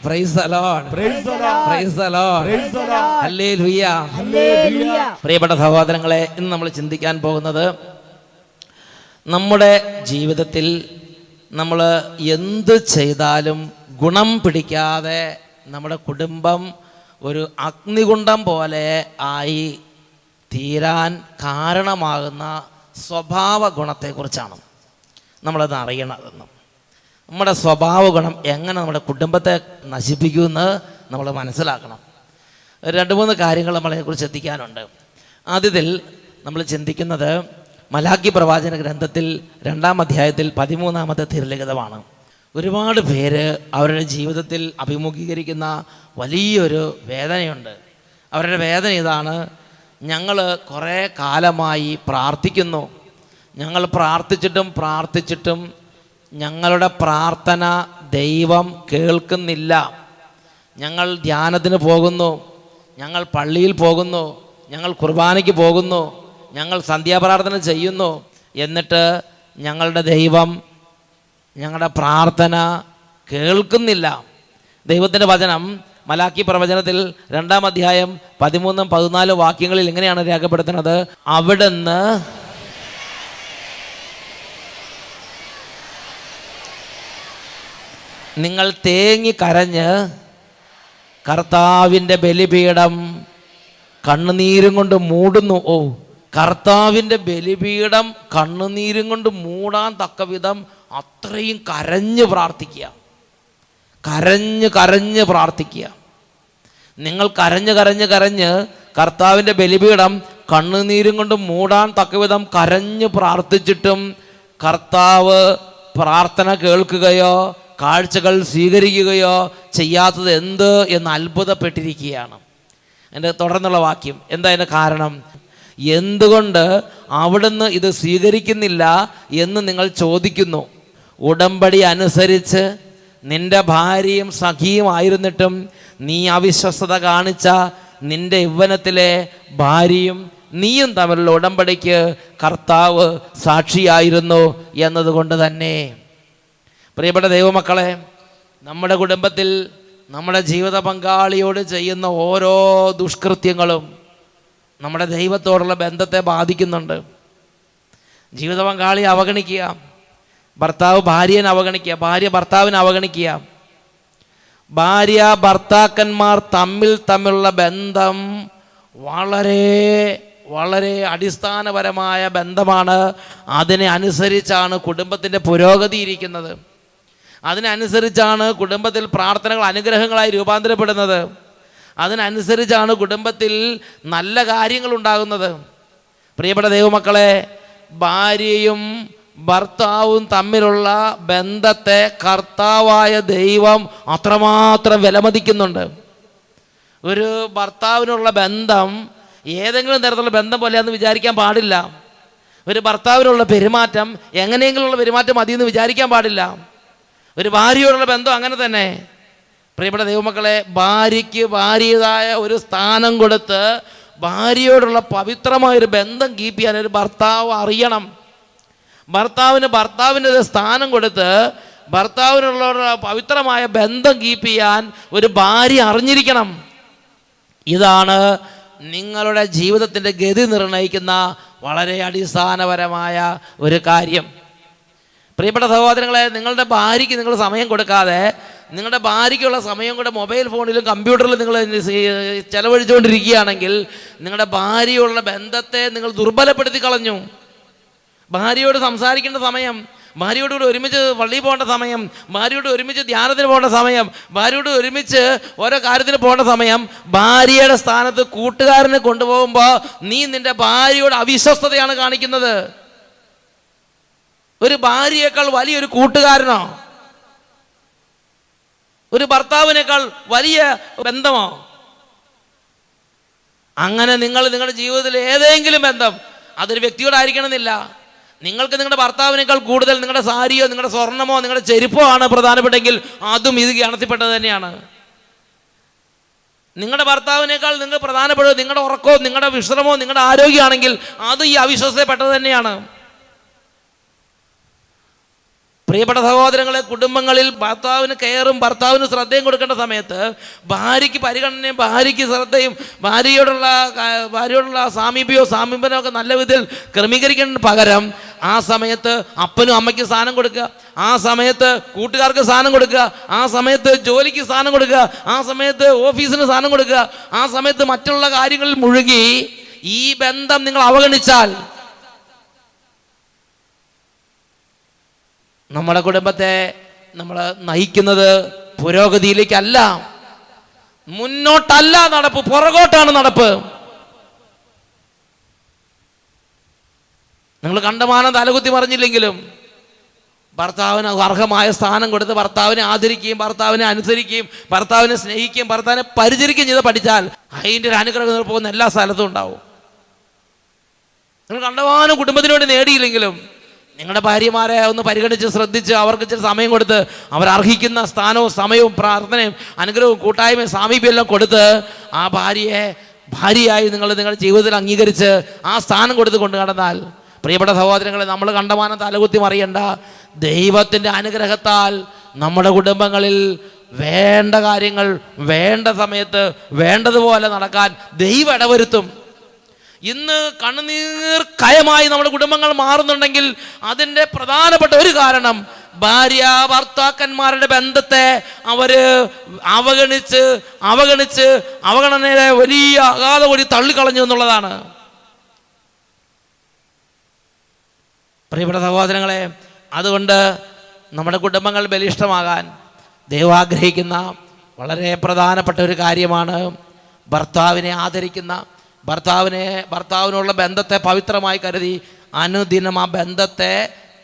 Praise the Lord, praise the Lord, hallelujah. പ്രിയപ്പെട്ട സഹോദരങ്ങളെ, ഇന്ന് നമ്മൾ ചിന്തിക്കാൻ പോകുന്നത് നമ്മുടെ ജീവിതത്തിൽ നമ്മൾ എന്ത് ചെയ്താലും ഗുണം പിടിക്കാതെ നമ്മുടെ കുടുംബം ഒരു അഗ്നികുണ്ഡം പോലെ ആയി തീരാൻ കാരണമാകുന്ന സ്വഭാവ ഗുണത്തെക്കുറിച്ചാണ് നമ്മളത് അറിയണതെന്ന്. നമ്മുടെ സ്വഭാവ ഗുണം എങ്ങനെ നമ്മുടെ കുടുംബത്തെ നശിപ്പിക്കുമെന്ന് നമ്മൾ മനസ്സിലാക്കണം. 2-3 കാര്യങ്ങൾ നമ്മളതിനെക്കുറിച്ച് ചിന്തിക്കാനുണ്ട്. ആദ്യത്തിൽ നമ്മൾ ചിന്തിക്കുന്നത് മലാക്കി പ്രവാചന ഗ്രന്ഥത്തിൽ 2-ാം അധ്യായത്തിൽ 13-ാമത്തെ തിരുലിഖിതമാണ്. ഒരുപാട് പേര് അവരുടെ ജീവിതത്തിൽ അഭിമുഖീകരിക്കുന്ന വലിയൊരു വേദനയുണ്ട്. അവരുടെ വേദന ഇതാണ്: ഞങ്ങൾ കുറേ കാലമായി പ്രാർത്ഥിക്കുന്നു, ഞങ്ങൾ പ്രാർത്ഥിച്ചിട്ടും ഞങ്ങളുടെ പ്രാർത്ഥന ദൈവം കേൾക്കുന്നില്ല. ഞങ്ങൾ ധ്യാനത്തിന് പോകുന്നു, ഞങ്ങൾ പള്ളിയിൽ പോകുന്നു, ഞങ്ങൾ കുർബാനയ്ക്ക് പോകുന്നു, ഞങ്ങൾ സന്ധ്യാപ്രാർത്ഥന ചെയ്യുന്നു, എന്നിട്ട് ഞങ്ങളുടെ ദൈവം ഞങ്ങളുടെ പ്രാർത്ഥന കേൾക്കുന്നില്ല. ദൈവത്തിൻ്റെ വചനം മലാക്കി പ്രവചനത്തിൽ 2-ാം അധ്യായം 13-14 വാക്യങ്ങളിൽ ഇങ്ങനെയാണ് രേഖപ്പെടുത്തുന്നത്: അവിടുന്ന് നിങ്ങൾ തേങ്ങി കരഞ്ഞ് കർത്താവിൻ്റെ ബലിപീഠം കണ്ണുനീരും കൊണ്ട് മൂടുന്നു. കർത്താവിൻ്റെ ബലിപീഠം കണ്ണുനീരും കൊണ്ട് മൂടാൻ തക്ക വിധം അത്രയും കരഞ്ഞ് പ്രാർത്ഥിക്കുക, കരഞ്ഞ് പ്രാർത്ഥിക്കുക. നിങ്ങൾ കരഞ്ഞ് കർത്താവിൻ്റെ ബലിപീഠം കണ്ണുനീരും കൊണ്ട് മൂടാൻ തക്കവിധം കരഞ്ഞ് പ്രാർത്ഥിച്ചിട്ടും കർത്താവ് പ്രാർത്ഥന കേൾക്കുകയോ കാഴ്ചകൾ സ്വീകരിക്കുകയോ ചെയ്യാത്തത് എന്ത് എന്ന് അത്ഭുതപ്പെട്ടിരിക്കുകയാണ്. എൻ്റെ തുടർന്നുള്ള വാക്യം എന്താ? അതിൻ്റെ കാരണം എന്തുകൊണ്ട് അവിടുന്ന് ഇത് സ്വീകരിക്കുന്നില്ല എന്ന് നിങ്ങൾ ചോദിക്കുന്നു. ഉടമ്പടി അനുസരിച്ച് നിന്റെ ഭാര്യയും സഖിയുമായിരുന്നിട്ടും നീ അവിശ്വസ്തത കാണിച്ച നിന്റെ യൗവനത്തിലെ ഭാര്യയും നീയും തമ്മിലുള്ള ഉടമ്പടിക്ക് കർത്താവ് സാക്ഷിയായിരുന്നു എന്നതുകൊണ്ട് തന്നെ. പ്രിയപ്പെട്ട ദൈവമക്കളെ, നമ്മുടെ കുടുംബത്തിൽ നമ്മുടെ ജീവിത പങ്കാളിയോട് ചെയ്യുന്ന ഓരോ ദുഷ്കൃത്യങ്ങളും നമ്മുടെ ദൈവത്തോടുള്ള ബന്ധത്തെ ബാധിക്കുന്നുണ്ട്. ജീവിത പങ്കാളിയെ അവഗണിക്കുക, ഭർത്താവ് ഭാര്യനെ അവഗണിക്കുക, ഭാര്യ ഭർത്താവിനെ അവഗണിക്കുക, ഭാര്യ ഭർത്താക്കന്മാർ തമ്മിലുള്ള ബന്ധം വളരെ അടിസ്ഥാനപരമായ ബന്ധമാണ്. അതിനെ അനുസരിച്ചാണ് കുടുംബത്തിൻ്റെ പുരോഗതി ഇരിക്കുന്നത്. അതിനനുസരിച്ചാണ് കുടുംബത്തിൽ പ്രാർത്ഥനകൾ അനുഗ്രഹങ്ങളായി രൂപാന്തരപ്പെടുന്നത്. അതിനനുസരിച്ചാണ് കുടുംബത്തിൽ നല്ല കാര്യങ്ങൾ ഉണ്ടാകുന്നത്. പ്രിയപ്പെട്ട ദൈവമക്കളെ, ഭാര്യയും ഭർത്താവും തമ്മിലുള്ള ബന്ധത്തെ കർത്താവായ ദൈവം അത്രമാത്രം വിലമതിക്കുന്നുണ്ട്. ഒരു ഭർത്താവിനുള്ള ബന്ധം ഏതെങ്കിലും തരത്തിലുള്ള ബന്ധം പോലെയാണെന്ന് വിചാരിക്കാൻ പാടില്ല. ഒരു ഭർത്താവിനുള്ള പെരുമാറ്റം എങ്ങനെയെങ്കിലുള്ള പെരുമാറ്റം മതിയെന്ന് വിചാരിക്കാൻ പാടില്ല. ഒരു ഭാര്യയോടുള്ള ബന്ധം അങ്ങനെ തന്നെ. പ്രിയപ്പെട്ട ദൈവമക്കളെ, ഭാര്യയ്ക്ക് ഭാര്യയുടേതായ ഒരു സ്ഥാനം കൊടുത്ത് ഭാര്യയോടുള്ള പവിത്രമായൊരു ബന്ധം കീപ്പ് ചെയ്യാൻ ഒരു ഭർത്താവ് അറിയണം. ഭർത്താവിന് ഭർത്താവിൻ്റെ സ്ഥാനം കൊടുത്ത് ഭർത്താവിനുള്ള പവിത്രമായ ബന്ധം കീപ്പ് ചെയ്യാൻ ഒരു ഭാര്യ അറിഞ്ഞിരിക്കണം. ഇതാണ് നിങ്ങളുടെ ജീവിതത്തിൻ്റെ ഗതി നിർണ്ണയിക്കുന്ന വളരെ അടിസ്ഥാനപരമായ ഒരു കാര്യം. പ്രിയപ്പെട്ട സഹോദരങ്ങളെ, നിങ്ങളുടെ ഭാര്യയ്ക്ക് നിങ്ങൾ സമയം കൊടുക്കാതെ നിങ്ങളുടെ ഭാര്യയ്ക്കുള്ള സമയം കൂടെ മൊബൈൽ ഫോണിലും കമ്പ്യൂട്ടറിലും നിങ്ങൾ ചെലവഴിച്ചുകൊണ്ടിരിക്കുകയാണെങ്കിൽ നിങ്ങളുടെ ഭാര്യയുള്ള ബന്ധത്തെ നിങ്ങൾ ദുർബലപ്പെടുത്തി കളഞ്ഞു. ഭാര്യയോട് സംസാരിക്കേണ്ട സമയം, ഭാര്യയോട് ഒരുമിച്ച് പള്ളിയിൽ പോകേണ്ട സമയം, ഭാര്യയോട് ഒരുമിച്ച് ധ്യാനത്തിന് പോകേണ്ട സമയം, ഭാര്യയോട് ഒരുമിച്ച് ഓരോ കാര്യത്തിന് പോകേണ്ട സമയം, ഭാര്യയുടെ സ്ഥാനത്ത് കൂട്ടുകാരനെ കൊണ്ടുപോകുമ്പോൾ നീ നിന്റെ ഭാര്യയോട് അവിശ്വസ്തതയാണ് കാണിക്കുന്നത്. ഒരു ഭാര്യയേക്കാൾ വലിയൊരു കൂട്ടുകാരനോ ഒരു ഭർത്താവിനേക്കാൾ വലിയ ബന്ധമോ? അങ്ങനെ നിങ്ങൾ നിങ്ങളുടെ ജീവിതത്തിൽ ഏതെങ്കിലും ബന്ധം, അതൊരു വ്യക്തിയോടായിരിക്കണമെന്നില്ല, നിങ്ങൾക്ക് നിങ്ങളുടെ ഭർത്താവിനേക്കാൾ കൂടുതൽ നിങ്ങളുടെ സാരിയോ നിങ്ങളുടെ സ്വർണമോ നിങ്ങളുടെ ചെരുപ്പോ ആണ് പ്രധാനപ്പെട്ടെങ്കിൽ അതും ഇത് ഗണത്തിൽപ്പെട്ടത് തന്നെയാണ്. നിങ്ങളുടെ ഭർത്താവിനേക്കാൾ നിങ്ങൾ പ്രധാനപ്പെടുന്നത് നിങ്ങളുടെ ഉറക്കമോ നിങ്ങളുടെ വിശ്രമോ നിങ്ങളുടെ ആരോഗ്യമാണെങ്കിൽ അത് ഈ അവിശ്വസതപ്പെട്ടത് തന്നെയാണ്. പ്രിയപ്പെട്ട സഹോദരങ്ങളെ, കുടുംബങ്ങളിൽ ഭർത്താവിന് കെയറും ഭർത്താവിന് ശ്രദ്ധയും കൊടുക്കേണ്ട സമയത്ത് ഭാര്യയ്ക്ക് പരിഗണനയും ഭാര്യയ്ക്ക് ശ്രദ്ധയും ഭാര്യയോടുള്ള സാമീപ്യനോ ഒക്കെ നല്ല വിധത്തിൽ ക്രമീകരിക്കുന്നതിന് പകരം ആ സമയത്ത് അപ്പനും അമ്മയ്ക്ക് സ്ഥാനം കൊടുക്കുക, ആ സമയത്ത് കൂട്ടുകാർക്ക് സ്ഥാനം കൊടുക്കുക, ആ സമയത്ത് ജോലിക്ക് സ്ഥാനം കൊടുക്കുക, ആ സമയത്ത് ഓഫീസിന് സ്ഥാനം കൊടുക്കുക, ആ സമയത്ത് മറ്റുള്ള കാര്യങ്ങളിൽ മുഴുകി ഈ ബന്ധം നിങ്ങൾ അവഗണിച്ചാൽ നമ്മുടെ കുടുംബത്തെ നമ്മൾ നയിക്കുന്നത് പുരോഗതിയിലേക്കല്ല, മുന്നോട്ടല്ല നടപ്പ്, പുറകോട്ടാണ് നടപ്പ്. നിങ്ങൾ കണ്ടമാനം തലകുത്തി മറിഞ്ഞില്ലെങ്കിലും ഭർത്താവിന് അർഹമായ സ്ഥാനം കൊടുത്ത് ഭർത്താവിനെ ആദരിക്കുകയും ഭർത്താവിനെ അനുസരിക്കുകയും ഭർത്താവിനെ സ്നേഹിക്കുകയും ഭർത്താവിനെ പരിചരിക്കുകയും ചെയ്ത് പഠിച്ചാൽ അതിൻ്റെ ഒരു അനുഗ്രഹം പോകുന്ന എല്ലാ സ്ഥലത്തും ഉണ്ടാവും. നിങ്ങൾ കണ്ടമാനം കുടുംബത്തിന് വേണ്ടി നേടിയില്ലെങ്കിലും നിങ്ങളുടെ ഭാര്യമാരെ ഒന്ന് പരിഗണിച്ച് ശ്രദ്ധിച്ച് അവർക്ക് ഇച്ചിരി സമയം കൊടുത്ത് അവരർഹിക്കുന്ന സ്ഥാനവും സമയവും പ്രാർത്ഥനയും അനുഗ്രഹവും കൂട്ടായ്മയും സാമീപ്യം എല്ലാം കൊടുത്ത് ആ ഭാര്യയായി നിങ്ങളുടെ ജീവിതത്തിൽ അംഗീകരിച്ച് ആ സ്ഥാനം കൊടുത്ത് കൊണ്ട് നടന്നാൽ, പ്രിയപ്പെട്ട സഹോദരങ്ങളെ, നമ്മൾ കണ്ടമാനം തലകുത്തി മറിയണ്ട. ദൈവത്തിൻ്റെ അനുഗ്രഹത്താൽ നമ്മുടെ കുടുംബങ്ങളിൽ വേണ്ട കാര്യങ്ങൾ വേണ്ട സമയത്ത് വേണ്ടതുപോലെ നടക്കാൻ ദൈവം ഇടവരുത്തും. ഇന്ന് കണ്ണുനീർ കയമായി നമ്മുടെ കുടുംബങ്ങൾ മാറുന്നുണ്ടെങ്കിൽ അതിൻ്റെ പ്രധാനപ്പെട്ട ഒരു കാരണം ഭാര്യ ഭർത്താക്കന്മാരുടെ ബന്ധത്തെ അവര് അവഗണനയുടെ വലിയ അഗാധ വഴി തള്ളിക്കളഞ്ഞു എന്നുള്ളതാണ്. പ്രിയപ്പെട്ട സഹോദരങ്ങളെ, അതുകൊണ്ട് നമ്മുടെ കുടുംബങ്ങൾ ബലിഷ്ഠമാകാൻ ദൈവം ആഗ്രഹിക്കുന്ന വളരെ പ്രധാനപ്പെട്ട ഒരു കാര്യമാണ് ഭർത്താവിനെ ആദരിക്കുന്ന, ഭർത്താവിനുള്ള ബന്ധത്തെ പവിത്രമായി കരുതി അനുദിനം ആ ബന്ധത്തെ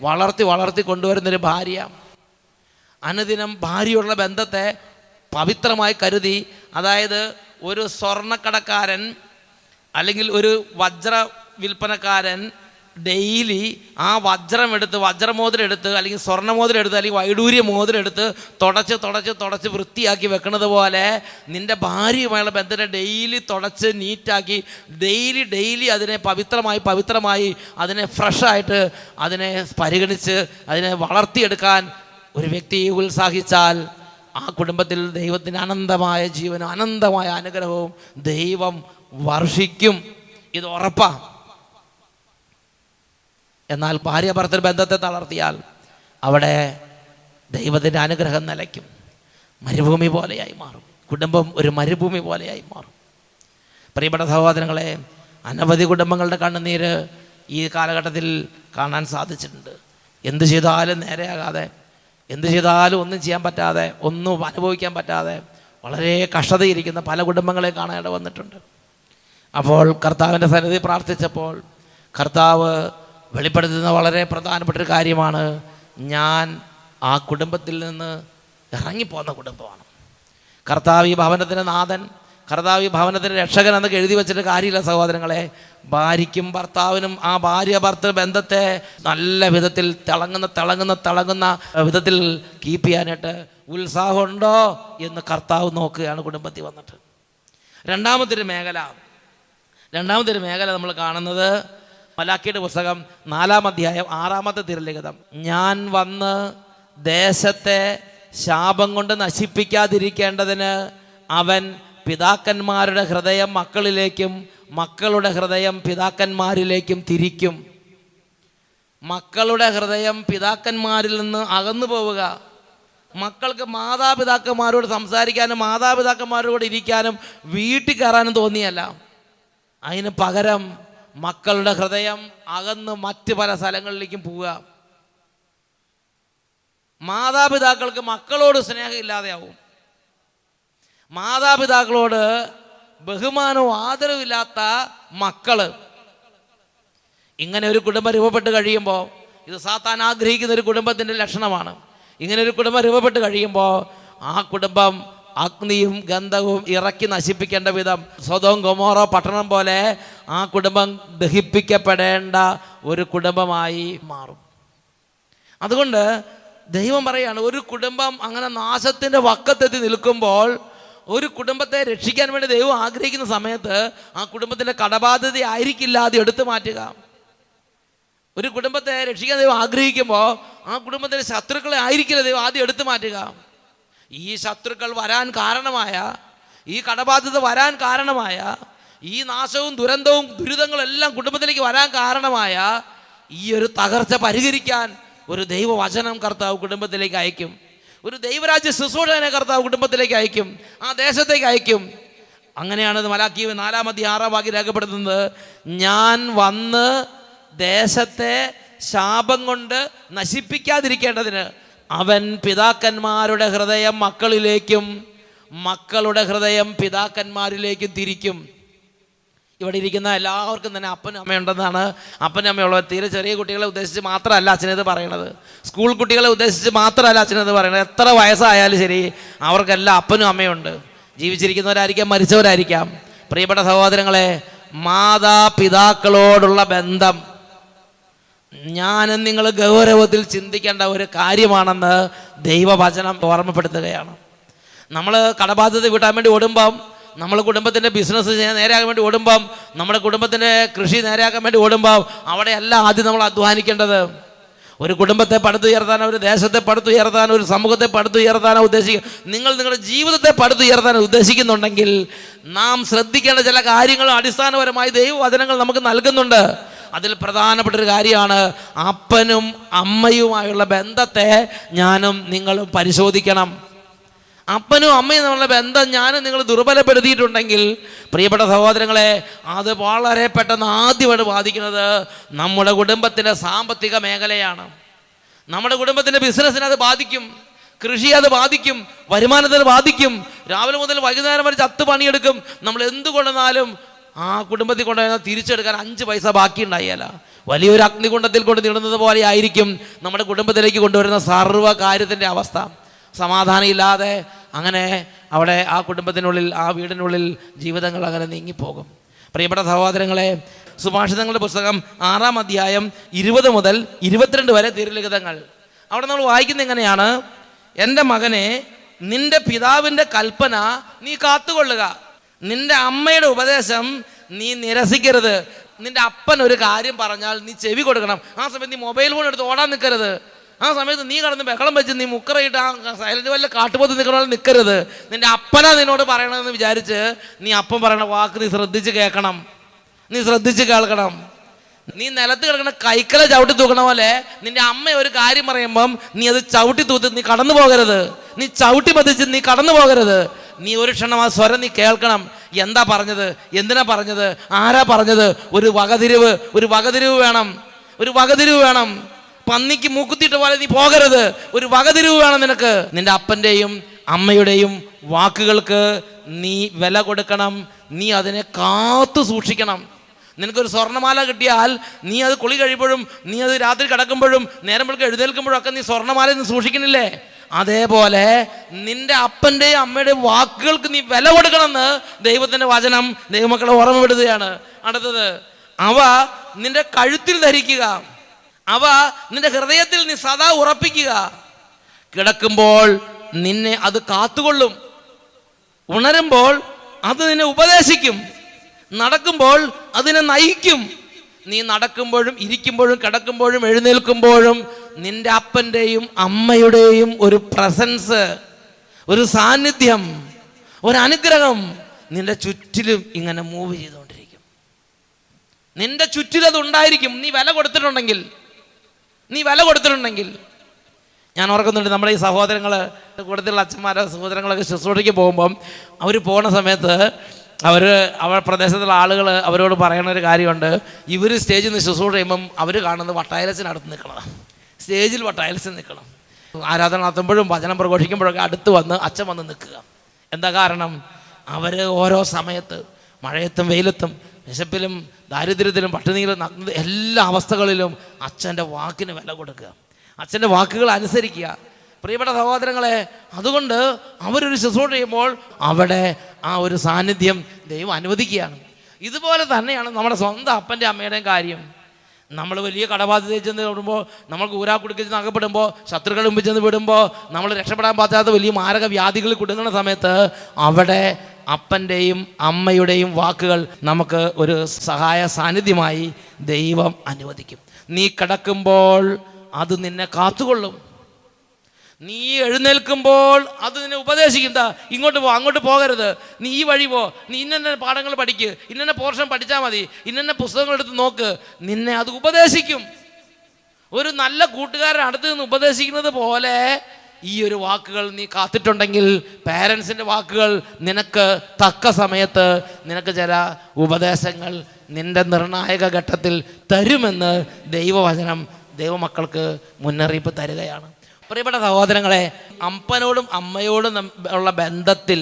വളർത്തി കൊണ്ടുവരുന്നൊരു ഭാര്യ. അനുദിനം ഭാര്യയുള്ള ബന്ധത്തെ പവിത്രമായി കരുതി, അതായത് ഒരു സ്വർണ്ണക്കടക്കാരൻ അല്ലെങ്കിൽ ഒരു വജ്ര വിൽപ്പനക്കാരൻ ഡെയിലി ആ വജ്രമോതിരം എടുത്ത് അല്ലെങ്കിൽ സ്വർണ്ണമോതിരം എടുത്ത് അല്ലെങ്കിൽ വൈഡൂര്യ മോതിരം എടുത്ത് തുടച്ച് വൃത്തിയാക്കി വെക്കുന്നത് പോലെ നിൻ്റെ ഭാര്യയുമായുള്ള ബന്ധത്തെ ഡെയിലി തുടച്ച് നീറ്റാക്കി ഡെയിലി അതിനെ പവിത്രമായി അതിനെ ഫ്രഷായിട്ട് അതിനെ പരിഗണിച്ച് അതിനെ വളർത്തിയെടുക്കാൻ ഒരു വ്യക്തി ഉത്സാഹിച്ചാൽ ആ കുടുംബത്തിൽ ദൈവത്തിൻ്റെ അനന്തമായ ജീവനും അനന്തമായ അനുഗ്രഹവും ദൈവം വർഷിക്കും. ഇത് ഉറപ്പാണ്. എന്നാൽ ഭാര്യ ഭർത്തൃ ബന്ധത്തെ തളർത്തിയാൽ അവിടെ ദൈവത്തിൻ്റെ അനുഗ്രഹം നിലയ്ക്കും, മരുഭൂമി പോലെയായി മാറും. കുടുംബം ഒരു മരുഭൂമി പോലെയായി മാറും. പ്രിയപ്പെട്ട സഹോദരങ്ങളെ, അനവധി കുടുംബങ്ങളുടെ കണ്ണുനീര് ഈ കാലഘട്ടത്തിൽ കാണാൻ സാധിച്ചിട്ടുണ്ട്. എന്ത് ചെയ്താലും നേരെയാകാതെ, എന്ത് ചെയ്താലും ഒന്നും ചെയ്യാൻ പറ്റാതെ, ഒന്നും അനുഭവിക്കാൻ പറ്റാതെ വളരെ കഷ്ടതയിരിക്കുന്ന പല കുടുംബങ്ങളെ കാണാൻ വന്നിട്ടുണ്ട്. അപ്പോൾ കർത്താവിൻ്റെ സന്നിധി പ്രാർത്ഥിച്ചപ്പോൾ കർത്താവ് വെളിപ്പെടുത്തുന്ന വളരെ പ്രധാനപ്പെട്ട ഒരു കാര്യമാണ്, ഞാൻ ആ കുടുംബത്തിൽ നിന്ന് ഇറങ്ങിപ്പോന്ന കുടുംബമാണ്. കർത്താവ് ഈ ഭവനത്തിൻ്റെ നാഥൻ, കർത്താവ് ഈ ഭവനത്തിൻ്റെ രക്ഷകൻ എന്നൊക്കെ എഴുതി വെച്ചിട്ട് കാര്യമില്ല സഹോദരങ്ങളെ. ഭാര്യയ്ക്കും ഭർത്താവിനും ആ ഭാര്യ ഭർത്തൃ ബന്ധത്തെ നല്ല വിധത്തിൽ തിളങ്ങുന്ന വിധത്തിൽ കീപ്പ് ചെയ്യാനായിട്ട് ഉത്സാഹമുണ്ടോ എന്ന് കർത്താവ് നോക്കുകയാണ് കുടുംബത്തിൽ വന്നിട്ട്. രണ്ടാമത്തെ ഒരു മേഖല നമ്മൾ കാണുന്നത് മലാക്കിയുടെ പുസ്തകം 4-ാം അധ്യായം 6-ാമത്തെ തിരുലിഖിതം. ഞാൻ വന്ന് ദേശത്തെ ശാപം കൊണ്ട് നശിപ്പിക്കാതിരിക്കേണ്ടതിന് അവൻ പിതാക്കന്മാരുടെ ഹൃദയം മക്കളിലേക്കും മക്കളുടെ ഹൃദയം പിതാക്കന്മാരിലേക്കും തിരിക്കും. മക്കളുടെ ഹൃദയം പിതാക്കന്മാരിൽ നിന്ന് അകന്നു പോവുക, മക്കൾക്ക് മാതാപിതാക്കന്മാരോട് സംസാരിക്കാനും മാതാപിതാക്കന്മാരോട് ഇരിക്കാനും വീട്ടിൽ കയറാനും തോന്നിയല്ല. അതിന് പകരം മക്കളുടെ ഹൃദയം അകന്ന് മറ്റ് പല സ്ഥലങ്ങളിലേക്കും പോവുക. മാതാപിതാക്കൾക്ക് മക്കളോട് സ്നേഹം ഇല്ലാതെയാവും, മാതാപിതാക്കളോട് ബഹുമാനവും ആദരവും ഇല്ലാത്ത മക്കള്. ഇങ്ങനെ ഒരു കുടുംബം രൂപപ്പെട്ട് കഴിയുമ്പോൾ, ഇത് സാത്താൻ ആഗ്രഹിക്കുന്ന ഒരു കുടുംബത്തിൻ്റെ ലക്ഷണമാണ്. ഇങ്ങനെ ഒരു കുടുംബം രൂപപ്പെട്ട് കഴിയുമ്പോൾ ആ കുടുംബം അഗ്നിയും ഗന്ധവും ഇറക്കി നശിപ്പിക്കേണ്ട വിധം സൊദോം ഗൊമോറ പട്ടണം പോലെ ആ കുടുംബം ദഹിപ്പിക്കപ്പെടേണ്ട ഒരു കുടുംബമായി മാറും. അതുകൊണ്ട് ദൈവം പറയാണ്, ഒരു കുടുംബം അങ്ങനെ നാശത്തിൻ്റെ വക്കത്തെത്തി നിൽക്കുമ്പോൾ, ഒരു കുടുംബത്തെ രക്ഷിക്കാൻ വേണ്ടി ദൈവം ആഗ്രഹിക്കുന്ന സമയത്ത് ആ കുടുംബത്തിൻ്റെ കടബാധ്യത ആയിരിക്കില്ല അത് എടുത്തു മാറ്റുക. ഒരു കുടുംബത്തെ രക്ഷിക്കാൻ ദൈവം ആഗ്രഹിക്കുമ്പോൾ ആ കുടുംബത്തിലെ ശത്രുക്കളെ ആയിരിക്കില്ല ദൈവം ആദ്യം എടുത്തു മാറ്റുക. ഈ ശത്രുക്കൾ വരാൻ കാരണമായ, ഈ കടബാധ്യത വരാൻ കാരണമായ, ഈ നാശവും ദുരന്തവും ദുരിതങ്ങളും എല്ലാം കുടുംബത്തിലേക്ക് വരാൻ കാരണമായ ഈ ഒരു തകർച്ച പരിഹരിക്കാൻ ഒരു ദൈവവചനം കർത്താവ് കുടുംബത്തിലേക്ക് അയക്കും. ഒരു ദൈവരാജ്യ ശുശ്രൂഷകനെ കർത്താവ് കുടുംബത്തിലേക്ക് അയക്കും, ആ ദേശത്തേക്ക് അയക്കും. അങ്ങനെയാണ് മലാക്കി 4:6 രേഖപ്പെടുത്തുന്നത്. ഞാൻ വന്ന് ദേശത്തെ ശാപം കൊണ്ട് നശിപ്പിക്കാതിരിക്കേണ്ടതിന് അവൻ പിതാക്കന്മാരുടെ ഹൃദയം മക്കളിലേക്കും മക്കളുടെ ഹൃദയം പിതാക്കന്മാരിലേക്കും തിരിക്കും. ഇവിടെ ഇരിക്കുന്ന എല്ലാവർക്കും തന്നെ അപ്പനും അമ്മയുണ്ടെന്നാണ്. അപ്പനും അമ്മയുള്ളവർ തീരെ ചെറിയ കുട്ടികളെ ഉദ്ദേശിച്ച് മാത്രമല്ല അച്ഛനത് പറയണത്, സ്കൂൾ കുട്ടികളെ ഉദ്ദേശിച്ച് മാത്രമല്ല അച്ഛനത് പറയണത്. എത്ര വയസ്സായാലും ശരി അവർക്കെല്ലാം അപ്പനും അമ്മയുണ്ട്. ജീവിച്ചിരിക്കുന്നവരായിരിക്കാം, മരിച്ചവരായിരിക്കാം. പ്രിയപ്പെട്ട സഹോദരങ്ങളെ, മാതാപിതാക്കളോടുള്ള ബന്ധം ഞാനും നിങ്ങൾ ഗൗരവത്തിൽ ചിന്തിക്കേണ്ട ഒരു കാര്യമാണെന്ന് ദൈവവചനം ഓർമ്മപ്പെടുത്തുകയാണ്. നമ്മൾ കടബാധ്യത വീട്ടാൻ വേണ്ടി ഓടുമ്പം, നമ്മൾ കുടുംബത്തിൻ്റെ ബിസിനസ് നേരെയാക്കാൻ വേണ്ടി ഓടുമ്പം, നമ്മുടെ കുടുംബത്തിൻ്റെ കൃഷി നേരെയാക്കാൻ വേണ്ടി ഓടുമ്പം അവിടെയല്ല ആദ്യം നമ്മൾ അധ്വാനിക്കേണ്ടത്. ഒരു കുടുംബത്തെ പടുത്തുയർത്താനോ, ഒരു ദേശത്തെ പടുത്തുയർത്താനോ, ഒരു സമൂഹത്തെ പടുത്തുയർത്താനോ നിങ്ങൾ നിങ്ങളുടെ ജീവിതത്തെ പടുത്തുയർത്താനോ ഉദ്ദേശിക്കുന്നുണ്ടെങ്കിൽ നാം ശ്രദ്ധിക്കേണ്ട ചില കാര്യങ്ങൾ അടിസ്ഥാനപരമായി ദൈവവചനങ്ങൾ നമുക്ക് നൽകുന്നുണ്ട്. അതിൽ പ്രധാനപ്പെട്ട ഒരു കാര്യമാണ് അപ്പനും അമ്മയുമായുള്ള ബന്ധത്തെ ഞാനും നിങ്ങളും പരിശോധിക്കണം. അപ്പനും അമ്മയും തമ്മിലുള്ള ബന്ധം ഞാനും നിങ്ങൾ ദുർബലപ്പെടുത്തിയിട്ടുണ്ടെങ്കിൽ പ്രിയപ്പെട്ട സഹോദരങ്ങളെ, അത് വളരെ പെട്ടെന്ന് ആദ്യമായിട്ട് ബാധിക്കുന്നത് നമ്മുടെ കുടുംബത്തിൻ്റെ സാമ്പത്തിക മേഖലയാണ്. നമ്മുടെ കുടുംബത്തിൻ്റെ ബിസിനസ്സിനെ അത് ബാധിക്കും, കൃഷി അത് ബാധിക്കും, വരുമാനത്തിന് ബാധിക്കും. രാവിലെ മുതൽ വൈകുന്നേരം വരെ ചത്ത് പണിയെടുക്കും. നമ്മൾ എന്ത് കൊണ്ടുവന്നാലും ആ കുടുംബത്തിൽ കൊണ്ടുവന്നാൽ തിരിച്ചെടുക്കാൻ 5 പൈസ ബാക്കി ഉണ്ടായാല. വലിയൊരു അഗ്നികുണ്ഡത്തിൽ കൊണ്ട് നിടുന്നത് പോലെ ആയിരിക്കും നമ്മുടെ കുടുംബത്തിലേക്ക് കൊണ്ടുവരുന്ന സർവ്വ കാര്യത്തിൻ്റെ അവസ്ഥ. സമാധാനം ഇല്ലാതെ അങ്ങനെ അവിടെ ആ കുടുംബത്തിനുള്ളിൽ, ആ വീടിനുള്ളിൽ ജീവിതങ്ങൾ അങ്ങനെ നീങ്ങിപ്പോകും. പ്രിയപ്പെട്ട സഹോദരങ്ങളെ, സുഭാഷിതങ്ങളുടെ പുസ്തകം 6-ാം അധ്യായം 20 മുതൽ 22 വരെ തിരുലിഖിതങ്ങൾ. അവിടെ നമ്മൾ വായിക്കുന്നത് എങ്ങനെയാണ്? എൻ്റെ മകനെ, നിന്റെ പിതാവിൻ്റെ കൽപ്പന നീ കാത്തുകൊള്ളുക, നിന്റെ അമ്മയുടെ ഉപദേശം നീ നിരസിക്കരുത്. നിന്റെ അപ്പൻ ഒരു കാര്യം പറഞ്ഞാൽ നീ ചെവി കൊടുക്കണം. ആ സമയത്ത് നീ മൊബൈൽ ഫോൺ എടുത്ത് ഓടാൻ നിൽക്കരുത്. ആ സമയത്ത് നീ കടന്ന് ബഹളം വെച്ച് നീ മുക്കറയിട്ട് ആ സൈലന്റ് വല്ല കാട്ടുപോത്ത് നിൽക്കണമെന്ന് നിൽക്കരുത്. നിന്റെ അപ്പനാ നിന്നോട് പറയണമെന്ന് വിചാരിച്ച് നീ അപ്പം പറയണ വാക്ക് നീ ശ്രദ്ധിച്ച് കേൾക്കണം, നീ ശ്രദ്ധിച്ച് കേൾക്കണം. നീ നിലത്ത് കിടക്കണ കൈക്കല ചവിട്ടി തൂക്കണ പോലെ നിന്റെ അമ്മ ഒരു കാര്യം പറയുമ്പം നീ അത് ചവിട്ടി തൂത്ത് നീ കടന്നു പോകരുത്. നീ ചവിട്ടി പതിച്ച് നീ കടന്നു പോകരുത്. നീ ഒരു ക്ഷണം ആ സ്വരം നീ കേൾക്കണം. എന്താ പറഞ്ഞത്, എന്തിനാ പറഞ്ഞത്, ആരാ പറഞ്ഞത്? ഒരു വകതിരിവ് വേണം, ഒരു വകതിരിവ് വേണം. പന്നിക്ക് മൂക്കുത്തിയിട്ട് പോലെ നീ പോകരുത്. ഒരു വകതിരിവ് വേണം നിനക്ക്. നിന്റെ അപ്പൻ്റെയും അമ്മയുടെയും വാക്കുകൾക്ക് നീ വില കൊടുക്കണം. നീ അതിനെ കാത്തു സൂക്ഷിക്കണം. നിനക്കൊരു സ്വർണ്ണമാല കിട്ടിയാൽ നീ അത് കുളി കഴിയുമ്പോഴും, നീ അത് രാത്രി കിടക്കുമ്പോഴും, നേരം വെളുക്ക് എഴുന്നേൽക്കുമ്പോഴും ഒക്കെ നീ സ്വർണ്ണമാല നീ സൂക്ഷിക്കണില്ലേ? അതേപോലെ നിന്റെ അപ്പൻ്റെയും അമ്മയുടെയും വാക്കുകൾക്ക് നീ വില കൊടുക്കണമെന്ന് ദൈവത്തിൻ്റെ വചനം ദൈവമക്കളെ ഓർമ്മപ്പെടുത്തുകയാണ്. അടുത്തത്, അവ നിന്റെ കഴുത്തിൽ ധരിക്കുക, അവ നിന്റെ ഹൃദയത്തിൽ നീ സദാ ഉറപ്പിക്കുക. കിടക്കുമ്പോൾ നിന്നെ അത് കാത്തുകൊള്ളും, ഉണരുമ്പോൾ അത് നിന്നെ ഉപദേശിക്കും, നടക്കുമ്പോൾ അതിനെ നയിക്കും. നീ നടക്കുമ്പോഴും ഇരിക്കുമ്പോഴും കിടക്കുമ്പോഴും എഴുന്നേൽക്കുമ്പോഴും നിന്റെ അപ്പൻ്റെയും അമ്മയുടെയും ഒരു പ്രസൻസ്, ഒരു സാന്നിധ്യം, ഒരു അനുഗ്രഹം നിന്റെ ചുറ്റിലും ഇങ്ങനെ മൂവ് ചെയ്തുകൊണ്ടിരിക്കും. നിന്റെ ചുറ്റിലും അത് ഉണ്ടായിരിക്കും. നീ വില കൊടുത്തിട്ടുണ്ടെങ്കിൽ ഞാൻ ഓർക്കുന്നുണ്ട്, നമ്മുടെ ഈ സഹോദരങ്ങൾ, കൂടുതലുള്ള അച്ഛന്മാരോ സഹോദരങ്ങളൊക്കെ ശുശ്രൂഷയ്ക്ക് പോകുമ്പം അവർ പോണ സമയത്ത് അവർ പ്രദേശത്തുള്ള ആളുകൾ അവരോട് പറയുന്ന ഒരു കാര്യമുണ്ട്. ഇവർ സ്റ്റേജിൽ നിന്ന് ശുശ്രൂഷ ചെയ്യുമ്പം അവർ കാണുന്നത് വട്ടായലസിനടുത്ത് നിൽക്കണം, സ്റ്റേജിൽ വട്ടായലസിൽ നിൽക്കണം. ആരാധന നടത്തുമ്പോഴും വചനം പ്രഘോഷിക്കുമ്പോഴൊക്കെ അടുത്ത് വന്ന് അച്ഛൻ വന്ന് നിൽക്കുക. എന്താ കാരണം? അവർ ഓരോ സമയത്ത് മഴയത്തും വെയിലത്തും വിശപ്പിലും ദാരിദ്ര്യത്തിലും പട്ടിണിയിലും എല്ലാ അവസ്ഥകളിലും അച്ഛൻ്റെ വാക്കിന് വില കൊടുക്കുക, അച്ഛൻ്റെ വാക്കുകൾ അനുസരിക്കുക. പ്രിയപ്പെട്ട സഹോദരങ്ങളെ, അതുകൊണ്ട് അവരൊരു ശുശ്രൂഷ ചെയ്യുമ്പോൾ അവിടെ ആ ഒരു സാന്നിധ്യം ദൈവം അനുവദിക്കുകയാണ്. ഇതുപോലെ തന്നെയാണ് നമ്മുടെ സ്വന്തം അപ്പൻ്റെ അമ്മയുടെയും കാര്യം. നമ്മൾ വലിയ കടബാധ്യതയിൽ ചെന്ന് വിടുമ്പോൾ, നമ്മൾ ഊരാക്കുടുക്കി ചെന്ന് അകപ്പെടുമ്പോൾ, ശത്രുക്കൾ മുമ്പിൽ ചെന്ന് വിടുമ്പോൾ, നമ്മൾ രക്ഷപ്പെടാൻ പറ്റാത്ത വലിയ മാരക വ്യാധികളിൽ കുടുങ്ങുന്ന സമയത്ത് അവിടെ അപ്പൻ്റെയും അമ്മയുടെയും വാക്കുകൾ നമുക്ക് ഒരു സഹായ സാന്നിധ്യമായി ദൈവം അനുവദിക്കും. നീ കിടക്കുമ്പോൾ അത് നിന്നെ കാത്തുകൊള്ളും. നീ എഴുന്നേൽക്കുമ്പോൾ അത് നിന്നെ ഉപദേശിക്കും. ഇങ്ങോട്ട് പോ, അങ്ങോട്ട് പോകരുത്, നീ ഈ വഴി പോ, നീ ഇന്ന പാഠങ്ങൾ പഠിക്ക്, ഇന്ന പോർഷൻ പഠിച്ചാൽ മതി, ഇന്ന പുസ്തകങ്ങൾ എടുത്ത് നോക്ക്, നിന്നെ അത് ഉപദേശിക്കും. ഒരു നല്ല കൂട്ടുകാരൻ അടുത്ത് നിന്ന് ഉപദേശിക്കുന്നത് പോലെ ഈ ഒരു വാക്കുകൾ നീ കാത്തിട്ടുണ്ടെങ്കിൽ, പാരൻസിൻ്റെ വാക്കുകൾ നിനക്ക് തക്ക സമയത്ത് നിനക്ക് ചില ഉപദേശങ്ങൾ നിന്റെ നിർണായക ഘട്ടത്തിൽ തരുമെന്ന് ദൈവവചനം ദൈവമക്കൾക്ക് മുന്നറിയിപ്പ് തരികയാണ്. പ്രിയപ്പെട്ട സഹോദരങ്ങളെ, അപ്പനോടും അമ്മയോടും ഉള്ള ബന്ധത്തിൽ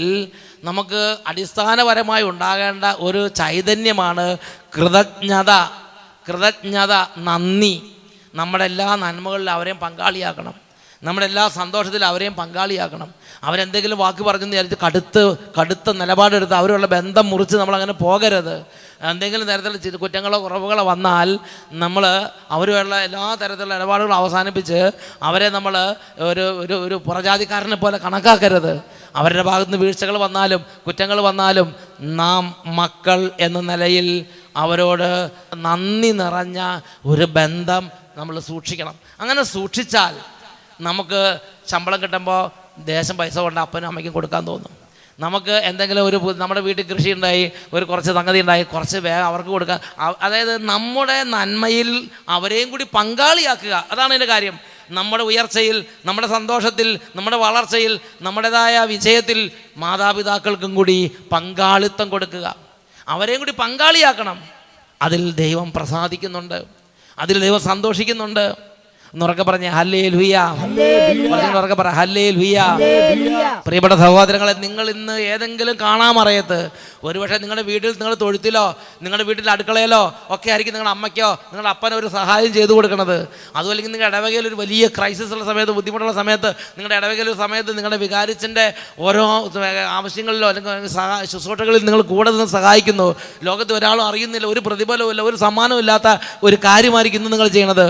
നമുക്ക് അടിസ്ഥാനപരമായി ഉണ്ടാകേണ്ട ഒരു ചൈതന്യമാണ് കൃതജ്ഞത, നന്ദി. നമ്മുടെ എല്ലാ നന്മകളിലും അവരെയും പങ്കാളിയാക്കണം, നമ്മുടെ എല്ലാ സന്തോഷത്തിലും അവരെയും പങ്കാളിയാക്കണം. അവരെന്തെങ്കിലും വാക്ക് പറഞ്ഞെന്ന് വിചാരിച്ച് കടുത്ത നിലപാടെടുത്ത് അവരുള്ള ബന്ധം മുറിച്ച് നമ്മളങ്ങനെ പോകരുത്. എന്തെങ്കിലും തരത്തിലുള്ള കുറ്റങ്ങളോ കുറവുകളോ വന്നാൽ നമ്മൾ അവരുള്ള എല്ലാ തരത്തിലുള്ള ഇടപാടുകളും അവസാനിപ്പിച്ച് അവരെ നമ്മൾ ഒരു പുറജാതിക്കാരനെ പോലെ കണക്കാക്കരുത്. അവരുടെ ഭാഗത്ത് നിന്ന് വീഴ്ചകൾ വന്നാലും കുറ്റങ്ങൾ വന്നാലും നാം മക്കൾ എന്ന നിലയിൽ അവരോട് നന്ദി നിറഞ്ഞ ഒരു ബന്ധം നമ്മൾ സൂക്ഷിക്കണം. അങ്ങനെ സൂക്ഷിച്ചാൽ നമുക്ക് ശമ്പളം കിട്ടുമ്പോൾ ദേശം പൈസ കൊണ്ട് അപ്പനും അമ്മയ്ക്കും കൊടുക്കാൻ തോന്നും. നമുക്ക് എന്തെങ്കിലും നമ്മുടെ വീട്ടിൽ കൃഷി ഉണ്ടായി, കുറച്ച് സംഗതി ഉണ്ടായി, കുറച്ച് വേഗം അവർക്ക് കൊടുക്കുക. അതായത് നമ്മുടെ നന്മയിൽ അവരെയും കൂടി പങ്കാളിയാക്കുക. അതാണ് എൻ്റെ കാര്യം. നമ്മുടെ ഉയർച്ചയിൽ, നമ്മുടെ സന്തോഷത്തിൽ, നമ്മുടെ വളർച്ചയിൽ, നമ്മുടേതായ വിജയത്തിൽ മാതാപിതാക്കൾക്കും കൂടി പങ്കാളിത്തം കൊടുക്കുക. അവരെയും കൂടി പങ്കാളിയാക്കണം. അതിൽ ദൈവം പ്രസാദിക്കുന്നുണ്ട്, അതിൽ ദൈവം സന്തോഷിക്കുന്നുണ്ട്. എന്നുറക്കെ പറഞ്ഞേ ഹല്ലേലൂയ. ഉറക്കെ പറ ഹല്ലേലൂയ. പ്രിയപ്പെട്ട സഹോദരങ്ങളെ, നിങ്ങൾ ഇന്ന് ഏതെങ്കിലും കാണാമറയത്ത്, ഒരുപക്ഷെ നിങ്ങളുടെ വീട്ടിൽ, നിങ്ങളുടെ തൊഴുത്തിലോ നിങ്ങളുടെ വീട്ടിൽ അടുക്കളയിലോ ഒക്കെ ആയിരിക്കും നിങ്ങളുടെ അമ്മയ്ക്കോ നിങ്ങളുടെ അപ്പനോ ഒരു സഹായം ചെയ്തു കൊടുക്കുന്നത്. അതുമല്ലെങ്കിൽ നിങ്ങളുടെ ഇടവകയിൽ ഒരു വലിയ ക്രൈസിസ് ഉള്ള സമയത്ത്, ബുദ്ധിമുട്ടുള്ള സമയത്ത്, നിങ്ങളുടെ ഇടവകയിൽ ഒരു സമയത്ത് നിങ്ങളുടെ വികാരിച്ചൻ്റെ ഓരോ ആവശ്യങ്ങളിലോ അല്ലെങ്കിൽ ശുശ്രൂഷകളിൽ നിങ്ങൾ കൂടെ നിന്ന് സഹായിക്കുന്നു. ലോകത്ത് ഒരാളും അറിയുന്നില്ല, ഒരു പ്രതിഫലവും ഇല്ല, ഒരു സമ്മാനവും ഇല്ലാത്ത ഒരു കാര്യമായിരിക്കും ഇന്ന് നിങ്ങൾ ചെയ്യണത്.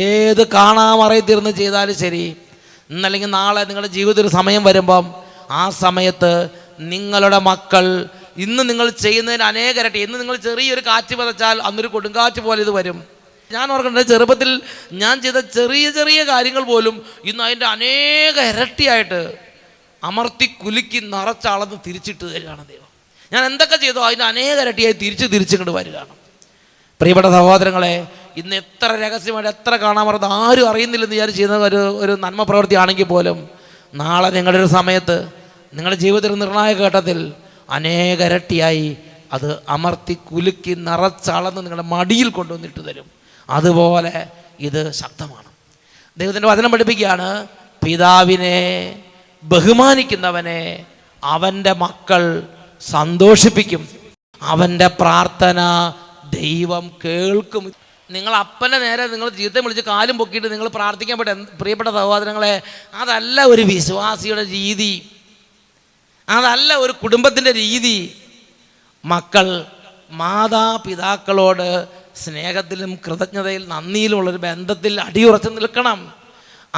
ഏത് കാണാമറയത്തിരുന്ന് ചെയ്താലും ശരി, ഇന്നല്ലെങ്കിൽ നാളെ നിങ്ങളുടെ ജീവിതത്തിൽ ഒരു സമയം വരുമ്പം ആ സമയത്ത് നിങ്ങളുടെ മക്കൾ ഇന്ന് നിങ്ങൾ ചെയ്യുന്നതിന് അനേകരട്ടി, ഇന്ന് നിങ്ങൾ ചെറിയൊരു കാറ്റ് പതച്ചാൽ അന്നൊരു കൊടുങ്കാറ്റ് പോലെ ഇത് വരും. ഞാൻ ഓർക്കണ്ടേ, ചെറുപ്പത്തിൽ ഞാൻ ചെയ്ത ചെറിയ ചെറിയ കാര്യങ്ങൾ പോലും ഇന്ന് അതിൻ്റെ അനേക ഇരട്ടിയായിട്ട് അമർത്തി കുലുക്കി നിറച്ചളന്ന് തിരിച്ചിട്ട് തരികയാണ് ദൈവം. ഞാൻ എന്തൊക്കെ ചെയ്തോ അതിൻ്റെ അനേക ഇരട്ടിയായി തിരിച്ചിങ്ങോട്ട് വരികയാണ്. പ്രിയപ്പെട്ട സഹോദരങ്ങളെ, ഇന്ന് എത്ര രഹസ്യമായിട്ട് എത്ര കാണാമറന്ന് ആരും അറിയുന്നില്ലെന്ന് വിചാരിച്ച് ചെയ്യുന്ന ഒരു നന്മ പ്രവൃത്തിയാണെങ്കിൽ പോലും നാളെ നിങ്ങളുടെ ഒരു സമയത്ത്, നിങ്ങളുടെ ജീവിതത്തിൽ നിർണായക ഘട്ടത്തിൽ അനേക ഇരട്ടിയായി അത് അമർത്തി കുലുക്കി നിറച്ചളന്ന് നിങ്ങളുടെ മടിയിൽ കൊണ്ടുവന്നിട്ട് തരും. അതുപോലെ ഇത് ശക്തമാണ്. ദൈവത്തിൻ്റെ വചനം പഠിപ്പിക്കുകയാണ്, പിതാവിനെ ബഹുമാനിക്കുന്നവനെ അവൻ്റെ മക്കൾ സന്തോഷിപ്പിക്കും, അവൻ്റെ പ്രാർത്ഥന ദൈവം കേൾക്കും. നിങ്ങൾ അപ്പൻ്റെ നേരെ നിങ്ങൾ ജീവിതത്തെ വിളിച്ച് കാലും പൊക്കിയിട്ട് നിങ്ങൾ പ്രാർത്ഥിക്കാൻ പ്രിയപ്പെട്ട സഹോദരങ്ങളെ, അതല്ല ഒരു വിശ്വാസിയുടെ രീതി, അതല്ല ഒരു കുടുംബത്തിൻ്റെ രീതി. മക്കൾ മാതാപിതാക്കളോട് സ്നേഹത്തിലും കൃതജ്ഞതയിൽ നന്ദിയിലുമുള്ളൊരു ബന്ധത്തിൽ അടിയുറച്ച് നിൽക്കണം.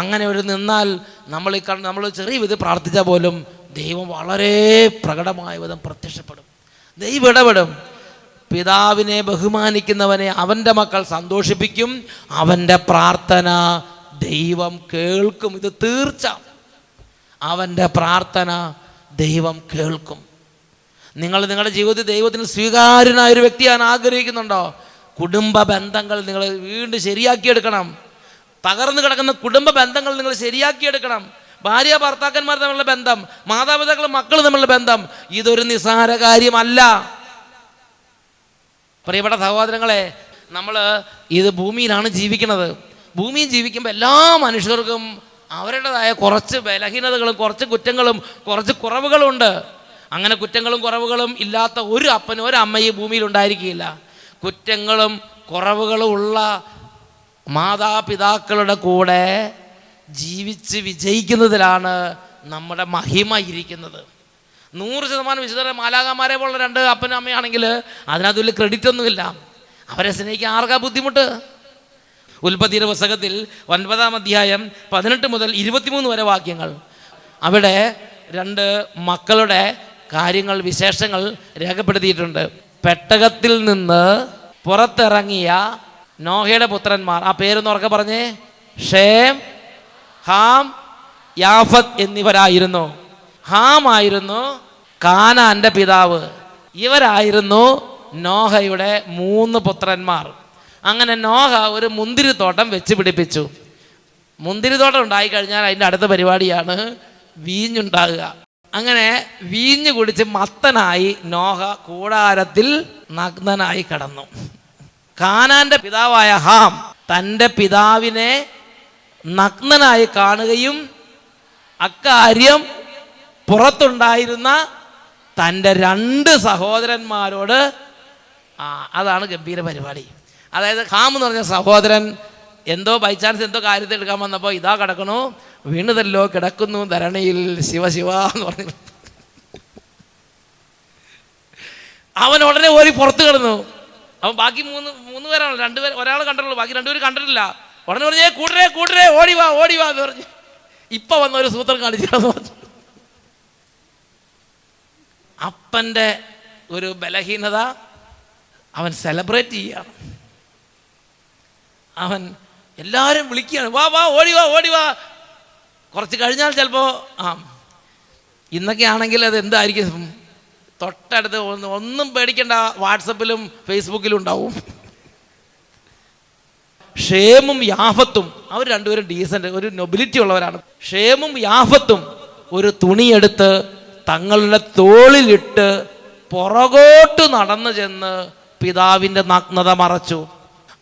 അങ്ങനെ ഒരു നിന്നാൽ നമ്മൾ ചെറിയ വിധം പ്രാർത്ഥിച്ചാൽ പോലും ദൈവം വളരെ പ്രകടമായ വിധം പ്രത്യക്ഷപ്പെടും, ദൈവം ഇടപെടും. പിതാവിനെ ബഹുമാനിക്കുന്നവനെ അവൻ്റെ മക്കൾ സന്തോഷിപ്പിക്കും, അവൻ്റെ പ്രാർത്ഥന ദൈവം കേൾക്കും. ഇത് തീർച്ച, അവൻ്റെ പ്രാർത്ഥന ദൈവം കേൾക്കും. നിങ്ങൾ നിങ്ങളുടെ ജീവിതത്തിൽ ദൈവത്തിന് സ്വീകാര്യനായൊരു വ്യക്തിയാൻ ആഗ്രഹിക്കുന്നുണ്ടോ? കുടുംബ ബന്ധങ്ങൾ നിങ്ങൾ വീണ്ടും ശരിയാക്കിയെടുക്കണം. തകർന്നു കിടക്കുന്ന കുടുംബ ബന്ധങ്ങൾ നിങ്ങൾ ശരിയാക്കിയെടുക്കണം. ഭാര്യ ഭർത്താക്കന്മാർ തമ്മിലുള്ള ബന്ധം, മാതാപിതാക്കളും മക്കൾ തമ്മിലുള്ള ബന്ധം, ഇതൊരു നിസ്സാര കാര്യമല്ല. പ്രിയപ്പെട്ട സഹോദരങ്ങളെ, നമ്മൾ ഇത് ഭൂമിയിലാണ് ജീവിക്കുന്നത്. ഭൂമിയിൽ ജീവിക്കുമ്പോൾ എല്ലാ മനുഷ്യർക്കും അവരുടേതായ കുറച്ച് ബലഹീനതകളും കുറച്ച് കുറ്റങ്ങളും കുറച്ച് കുറവുകളുണ്ട്. അങ്ങനെ കുറ്റങ്ങളും കുറവുകളും ഇല്ലാത്ത ഒരു അപ്പനും ഒരു അമ്മയും ഭൂമിയിൽ ഉണ്ടായിരിക്കുകയില്ല. കുറ്റങ്ങളും കുറവുകളും ഉള്ള മാതാപിതാക്കളുടെ കൂടെ ജീവിച്ച് വിജയിക്കുന്നതിലാണ് നമ്മുടെ മഹിമ ഇരിക്കുന്നത്. 100% വിശുദ്ധ മാലാഖമാരെ പോലുള്ള 2 അപ്പനും അമ്മയാണെങ്കിൽ അതിനകത്ത് വലിയ ക്രെഡിറ്റ് ഒന്നുമില്ല. അവരെ സ്നേഹിക്കാൻ ആർക്കാ ബുദ്ധിമുട്ട്? ഉൽപ്പത്തിയുടെ പുസ്തകത്തിൽ 9-ാം അധ്യായം 18 മുതൽ 23 വരെ വാക്യങ്ങൾ, അവിടെ 2 മക്കളുടെ കാര്യങ്ങൾ, വിശേഷങ്ങൾ രേഖപ്പെടുത്തിയിട്ടുണ്ട്. പെട്ടകത്തിൽ നിന്ന് പുറത്തിറങ്ങിയ നോഹയുടെ പുത്രന്മാർ, ആ പേരൊന്ന് ഉറക്കെ പറഞ്ഞേ, ഷേം, ഹാം, യാഫത്ത് എന്നിവരായിരുന്നു. ഹാം ആയിരുന്നു കാനാന്റെ പിതാവ്. ഇവരായിരുന്നു നോഹയുടെ 3 പുത്രന്മാർ. അങ്ങനെ നോഹ ഒരു മുന്തിരിത്തോട്ടം വെച്ച് പിടിപ്പിച്ചു. മുന്തിരിത്തോട്ടം ഉണ്ടായിക്കഴിഞ്ഞാൽ അതിൻ്റെ അടുത്ത പരിപാടിയാണ് വീഞ്ഞുണ്ടാകുക. അങ്ങനെ വീഞ്ഞ് കുടിച്ച് മത്തനായി നോഹ കൂടാരത്തിൽ നഗ്നനായി കിടന്നു. കാനാന്റെ പിതാവായ ഹാം തൻ്റെ പിതാവിനെ നഗ്നനായി കാണുകയും അക്കാര്യം പുറത്തുണ്ടായിരുന്ന തൻ്റെ 2 സഹോദരന്മാരോട് അതാണ് ഗംഭീര പരിപാടി. അതായത് ഹാം എന്ന് പറഞ്ഞ സഹോദരൻ എന്തോ ബൈ ചാൻസ് എന്തോ കാര്യത്തിൽ എടുക്കാൻ വന്നപ്പോൾ ഇതാ കിടക്കണു, വീണുതല്ലോ കിടക്കുന്നു ധരണിയിൽ ശിവ ശിവ എന്ന് പറഞ്ഞു. അവൻ ഉടനെ ഓടി പുറത്ത് കിടന്നു. അവൻ ബാക്കി മൂന്ന് പേരാണ്, 2 പേർ ഒരാൾ കണ്ടിട്ടുള്ളൂ, ബാക്കി 2 പേര് കണ്ടിട്ടില്ല. ഉടനെ പറഞ്ഞേ കൂട്ടരെ ഓടിവാ എന്ന് പറഞ്ഞു. ഇപ്പൊ വന്ന ഒരു സൂത്രം കാണിച്ചില്ലെന്ന് പറഞ്ഞു. അപ്പൻ്റെ ഒരു ബലഹീനത അവൻ സെലിബ്രേറ്റ് ചെയ്യാണ്. അവൻ എല്ലാവരും വിളിക്കുകയാണ്, വാ ഓടിവാ. കുറച്ച് കഴിഞ്ഞാൽ ചിലപ്പോൾ ഇന്നൊക്കെ ആണെങ്കിൽ അത് എന്തായിരിക്കും, തൊട്ടടുത്ത് ഒന്നും പേടിക്കേണ്ട, വാട്സപ്പിലും ഫേസ്ബുക്കിലും ഉണ്ടാവും. ഷേമും യാഫത്തും അവർ 2 പേരും ഡീസൻ്റ്, ഒരു നൊബിലിറ്റി ഉള്ളവരാണ്. ഷേമും യാഫത്തും ഒരു തുണിയെടുത്ത് തങ്ങളുടെ തോളിലിട്ട് പുറകോട്ട് നടന്നു ചെന്ന് പിതാവിൻ്റെ നഗ്നത മറച്ചു.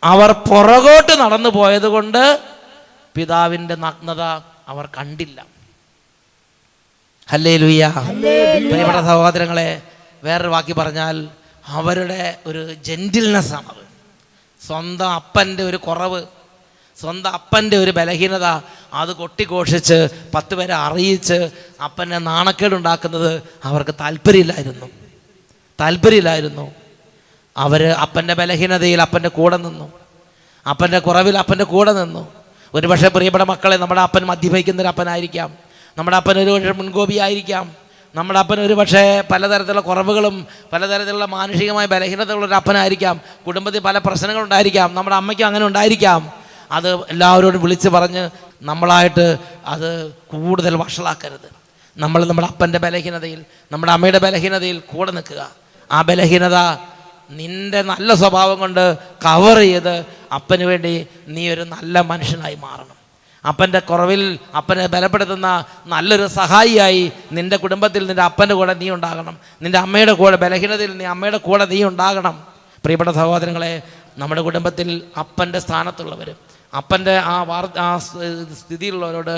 അവർ പുറകോട്ട് നടന്നു പോയത് കൊണ്ട് പിതാവിൻ്റെ നഗ്നത അവർ കണ്ടില്ല. ഹല്ലേലൂയ. പ്രിയപ്പെട്ട സഹോദരങ്ങളെ, വേറൊരു വാക്കി പറഞ്ഞാൽ അവരുടെ ഒരു ജെന്റിൽനെസ് ആണത്. സ്വന്തം അപ്പൻ്റെ ഒരു കുറവ്, സ്വന്തം അപ്പൻ്റെ ഒരു ബലഹീനത അത് കൊട്ടിഘോഷിച്ച് 10 പേരെ അറിയിച്ച് അപ്പനെ നാണക്കേടുണ്ടാക്കുന്നത് അവർക്ക് താല്പര്യമില്ലായിരുന്നു. അവർ അപ്പൻ്റെ ബലഹീനതയിൽ അപ്പൻ്റെ കൂടെ നിന്നു, അപ്പൻ്റെ കുറവിൽ അപ്പൻ്റെ കൂടെ നിന്നു. ഒരുപക്ഷെ പ്രിയപ്പെട്ട മക്കളെ, നമ്മുടെ അപ്പൻ മദ്യപിക്കുന്നൊരു അപ്പനായിരിക്കാം, നമ്മുടെ അപ്പൻ ഒരു മുൻകോപിയായിരിക്കാം, നമ്മുടെ അപ്പൻ ഒരു പക്ഷേ പലതരത്തിലുള്ള കുറവുകളും പലതരത്തിലുള്ള മാനുഷികമായ ബലഹീനതകളുള്ളൊരു അപ്പനായിരിക്കാം, കുടുംബത്തിൽ പല പ്രശ്നങ്ങളുണ്ടായിരിക്കാം, നമ്മുടെ അമ്മയ്ക്കും അങ്ങനെ ഉണ്ടായിരിക്കാം. അത് എല്ലാവരോടും വിളിച്ച് പറഞ്ഞ് നമ്മളായിട്ട് അത് കൂടുതൽ വഷളാക്കരുത്. നമ്മുടെ അപ്പൻ്റെ ബലഹീനതയിൽ, നമ്മുടെ അമ്മയുടെ ബലഹീനതയിൽ കൂടെ നിൽക്കുക. ആ ബലഹീനത നിൻ്റെ നല്ല സ്വഭാവം കൊണ്ട് കവർ ചെയ്ത് അപ്പന് വേണ്ടി നീ ഒരു നല്ല മനുഷ്യനായി മാറണം. അപ്പൻ്റെ കുറവിൽ അപ്പനെ ബലപ്പെടുത്തുന്ന നല്ലൊരു സഹായിയായി നിൻ്റെ കുടുംബത്തിൽ നിൻ്റെ അപ്പൻ്റെ കൂടെ നീ ഉണ്ടാകണം. നിൻ്റെ അമ്മയുടെ കൂടെ ബലഹീനതയിൽ നീ അമ്മയുടെ കൂടെ നീ ഉണ്ടാകണം. പ്രിയപ്പെട്ട സഹോദരങ്ങളെ, നമ്മുടെ കുടുംബത്തിൽ അപ്പൻ്റെ സ്ഥാനത്തുള്ളവർ, അപ്പൻ്റെ ആ സ്ഥിതിയിലുള്ളവരോട്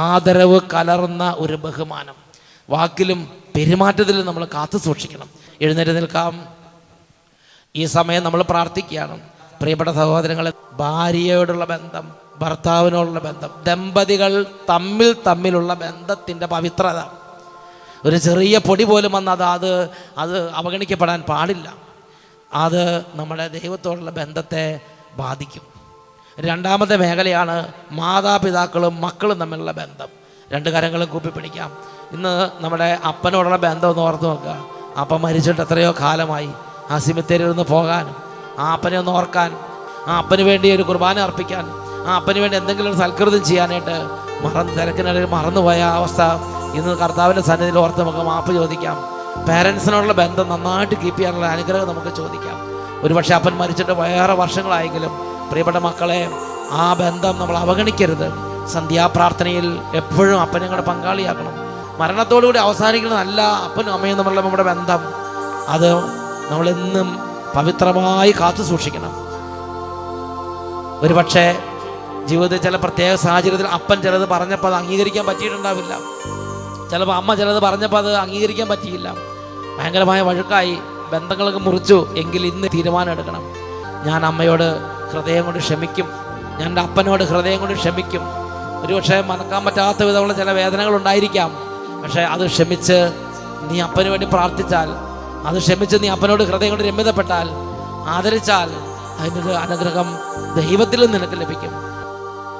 ആദരവ് കലർന്ന ഒരു ബഹുമാനം, വാക്കിലും പെരുമാറ്റത്തിലും നമ്മൾ കാത്തു സൂക്ഷിക്കണം. എഴുന്നേറ്റ് നിൽക്കാം. ഈ സമയം നമ്മൾ പ്രാർത്ഥിക്കുകയാണ്. പ്രിയപ്പെട്ട സഹോദരങ്ങളെ, ഭാര്യയോടുള്ള ബന്ധം, ഭർത്താവിനോടുള്ള ബന്ധം, ദമ്പതികൾ തമ്മിലുള്ള ബന്ധത്തിൻ്റെ പവിത്രത, ഒരു ചെറിയ പൊടി പോലും വന്നാൽ അത് അവഗണിക്കപ്പെടാൻ പാടില്ല. അത് നമ്മുടെ ദൈവത്തോടുള്ള ബന്ധത്തെ ബാധിക്കും. 2ാമത്തെ മേഖലയാണ് മാതാപിതാക്കളും മക്കളും തമ്മിലുള്ള ബന്ധം. 2 കരങ്ങളും കൂപ്പിപ്പിടിക്കാം. ഇന്ന് നമ്മുടെ അപ്പനോടുള്ള ബന്ധം ഒന്ന് ഓർത്ത് നോക്കുക. അപ്പൻ മരിച്ചിട്ട് എത്രയോ കാലമായി. ആ സിമിത്തേരിയിൽ നിന്ന് പോകാനും, ആ അപ്പനെ ഒന്ന് ഓർക്കാൻ, ആ അപ്പന് വേണ്ടി ഒരു കുർബാന അർപ്പിക്കാൻ, ആ അപ്പന് വേണ്ടി എന്തെങ്കിലും ഒരു സൽകൃതം ചെയ്യാനായിട്ട് തിരക്കിനിടയിൽ മറന്നുപോയ അവസ്ഥ ഇന്ന് കർത്താവിൻ്റെ സന്നിധിയിൽ ഓർത്ത് നമുക്ക് മാപ്പ് ചോദിക്കാം. പേരൻസിനോടുള്ള ബന്ധം നന്നായിട്ട് കീപ്പ് ചെയ്യാനുള്ള അനുഗ്രഹം നമുക്ക് ചോദിക്കാം. ഒരുപക്ഷെ അപ്പൻ മരിച്ചിട്ട് വേറെ വർഷങ്ങളായെങ്കിലും പ്രിയപ്പെട്ട മക്കളെ, ആ ബന്ധം നമ്മൾ അവഗണിക്കരുത്. സന്ധ്യാപ്രാർത്ഥനയിൽ എപ്പോഴും അപ്പനെ കൂടെ പങ്കാളിയാക്കണം. മരണത്തോടുകൂടി അവസാനിക്കുന്നതല്ല അപ്പനും അമ്മയും തമ്മിലുള്ള നമ്മുടെ ബന്ധം. അത് നമ്മളെന്നും പവിത്രമായി കാത്തു സൂക്ഷിക്കണം. ഒരുപക്ഷെ ജീവിതത്തിൽ ചില പ്രത്യേക സാഹചര്യത്തിൽ അപ്പൻ ചിലത് പറഞ്ഞപ്പോൾ അത് അംഗീകരിക്കാൻ പറ്റിയിട്ടുണ്ടാവില്ല. ചിലപ്പോൾ അമ്മ ചിലത് പറഞ്ഞപ്പോൾ അത് അംഗീകരിക്കാൻ പറ്റിയില്ല. ഭയങ്കരമായ വഴക്കായി, ബന്ധങ്ങളൊക്കെ മുറിച്ചു. എങ്കിൽ ഇന്ന് തീരുമാനം എടുക്കണം. ഞാൻ അമ്മയോട് ഹൃദയം കൊണ്ട് ക്ഷമിക്കും, ഞാൻ എൻ്റെ അപ്പനോട് ഹൃദയം കൊണ്ട് ക്ഷമിക്കും. ഒരുപക്ഷെ മറക്കാൻ പറ്റാത്ത വിധമുള്ള ചില വേദനകളുണ്ടായിരിക്കാം. പക്ഷേ അത് ക്ഷമിച്ച് നീ അപ്പന് വേണ്ടി പ്രാർത്ഥിച്ചാൽ, അത് ക്ഷമിച്ച് നീ അപ്പനോട് ഹൃദയം കൊണ്ട് രമ്യതപ്പെട്ടാൽ, ആദരിച്ചാൽ, അതിനൊരു അനുഗ്രഹം ദൈവത്തിലും നിനക്ക് ലഭിക്കും.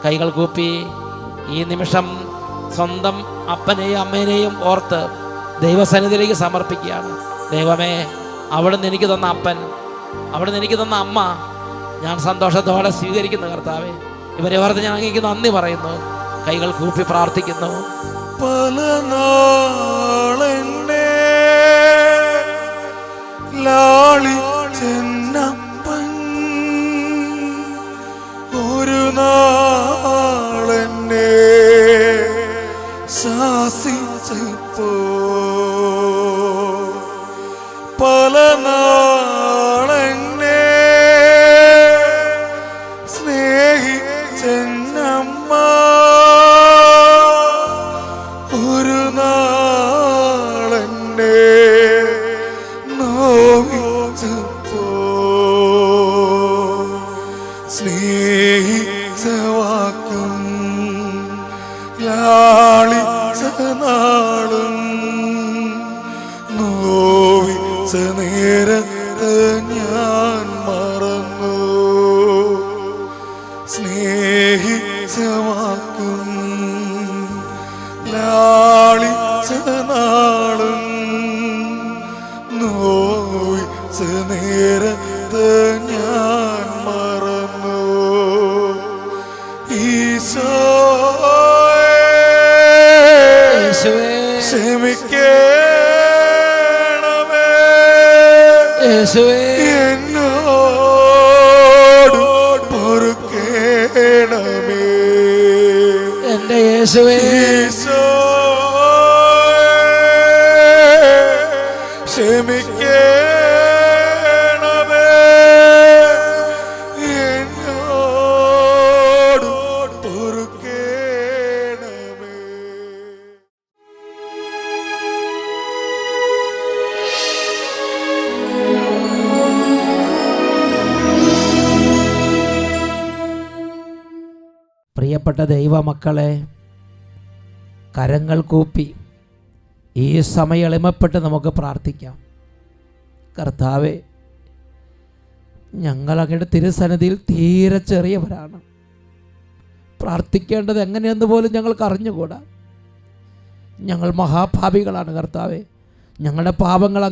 കൈകൾ കൂപ്പി ഈ നിമിഷം സ്വന്തം അപ്പനെയും അമ്മേനെയും ഓർത്ത് ദൈവസന്നിധിയിലേക്ക് സമർപ്പിക്കുകയാണ്. ദൈവമേ, അവിടുന്ന് എനിക്ക് തന്ന അപ്പൻ, അവിടുന്ന് എനിക്ക് തന്ന അമ്മ ഞാൻ സന്തോഷത്തോടെ സ്വീകരിക്കുന്ന കർത്താവേ. ഇവരെ ഓർത്ത് ഞാൻ അങ്ങേക്ക് നന്ദി പറയുന്നു. കൈകൾ കൂപ്പി പ്രാർത്ഥിക്കുന്നു. പല നാളെന്നെ ലാളിച്ചെന്നപ്പൻ, ഒരു നാളെന്നെ ശാസിച്ചപ്പോ, പല നാളെന്നെ സ്നേഹിച്ചെന്നമ്മ, ഒരു നാളെന്നെ നോവിച്ചപ്പോ, സ്നേഹിച്ച വാക്കും ലാളിച്ച നാളും നോവിച്ച നേരത്ത് ഞാൻ മറന്നു. സ്നേഹിച്ച വാക്കും ലാളിച്ച നാളും നോവിച്ച നേരത്ത് ഞാൻ മറന്നു. ഈശോയെ ക്ഷമിക്കണമേ, എന്നോട് പൊറുക്കണമേ, എന്റെ യേശുവേ. ക്ഷമിക്കണമേ, എന്നോട് പൊറുക്കണമേ. പ്രിയപ്പെട്ട ദൈവമക്കളെ, കരങ്ങൾ കൂപ്പി ഈ സമയം എളിമപ്പെട്ട് നമുക്ക് പ്രാർത്ഥിക്കാം. കർത്താവേ, ഞങ്ങൾ അങ്ങയുടെ തിരുസന്നിധിയിൽ തീരെ ചെറിയവരാണ്. പ്രാർത്ഥിക്കേണ്ടത് എങ്ങനെയെന്ന് പോലും ഞങ്ങൾക്ക് അറിഞ്ഞുകൂടാ. ഞങ്ങൾ മഹാപാപികളാണ് കർത്താവേ. ഞങ്ങളുടെ പാപങ്ങൾ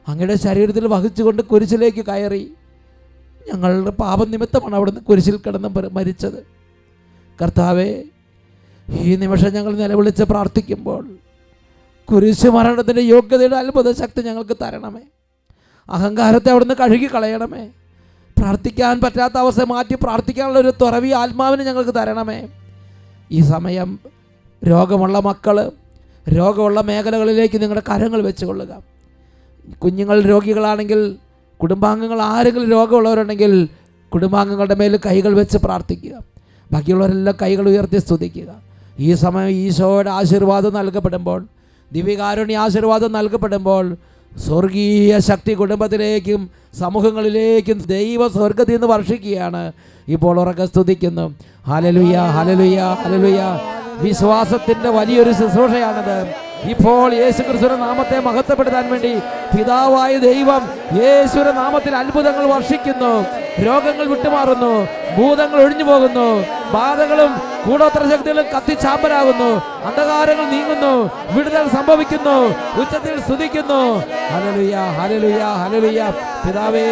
അങ്ങയുടെ ശരീരത്തിൽ വഹിച്ചുകൊണ്ട് കുരിശിലേക്ക് കയറി. ഞങ്ങളുടെ പാപം നിമിത്തമാണ് അവിടുന്ന് കുരിശിൽ കിടന്ന് മരിച്ചത്. കർത്താവേ, ഈ നിമിഷം ഞങ്ങൾ നിലവിളിച്ച് പ്രാർത്ഥിക്കുമ്പോൾ കുരിശ് മരണത്തിൻ്റെ യോഗ്യതയുടെ അത്ഭുത ശക്തി ഞങ്ങൾക്ക് തരണമേ. അഹങ്കാരത്തെ അവിടുന്ന് കഴുകി കളയണമേ. പ്രാർത്ഥിക്കാൻ പറ്റാത്ത അവസ്ഥ മാറ്റി പ്രാർത്ഥിക്കാനുള്ള ഒരു തുറവി ആത്മാവിന് ഞങ്ങൾക്ക് തരണമേ. ഈ സമയം രോഗമുള്ള മക്കൾ, രോഗമുള്ള മേഖലകളിലേക്ക് നിങ്ങളുടെ കരങ്ങൾ വെച്ച് കൊള്ളുക. കുഞ്ഞുങ്ങൾ രോഗികളാണെങ്കിൽ, കുടുംബാംഗങ്ങൾ ആരെങ്കിലും രോഗമുള്ളവരുണ്ടെങ്കിൽ കുടുംബാംഗങ്ങളുടെ മേൽ കൈകൾ വെച്ച് പ്രാർത്ഥിക്കുക. ബാക്കിയുള്ളവരെല്ലാം കൈകൾ ഉയർത്തി സ്തുതിക്കുക. ഈ സമയം ഈശോയുടെ ആശീർവാദം നൽകപ്പെടുമ്പോൾ, ദിവ്യകാരുണ്യ ആശീർവാദം നൽകപ്പെടുമ്പോൾ സ്വർഗീയ ശക്തി കുടുംബത്തിലേക്കും സമൂഹങ്ങളിലേക്കും ദൈവ സ്വർഗത്തിൽ നിന്ന് വർഷിക്കുകയാണ്. ഇപ്പോൾ ഉറക്കെ സ്തുതിക്കുന്നു. Hallelujah, hallelujah, hallelujah. വിശ്വാസത്തിൻ്റെ വലിയൊരു ശുശ്രൂഷയാണത്. ഇപ്പോൾ യേശുക്രിസ്തുവിന്റെ നാമത്തെ മഹത്വപ്പെടുത്താൻ വേണ്ടി പിതാവായ ദൈവം യേശുവിന്റെ നാമത്തിൽ അത്ഭുതങ്ങൾ വർഷിക്കുന്നു. രോഗങ്ങൾ വിട്ടുമാറുന്നു, ഭൂതങ്ങൾ ഒഴിഞ്ഞു പോകുന്നു, ബാധകളും കൂടോത്ര ശക്തികളും കത്തിച്ചാമ്പലാകുന്നു, അന്ധകാരങ്ങൾ നീങ്ങുന്നു, വിടുതൽ സംഭവിക്കുന്നു. ഉച്ചത്തിൽ സ്തുതിക്കുന്നു. Hallelujah, hallelujah, hallelujah. പിതാവേ,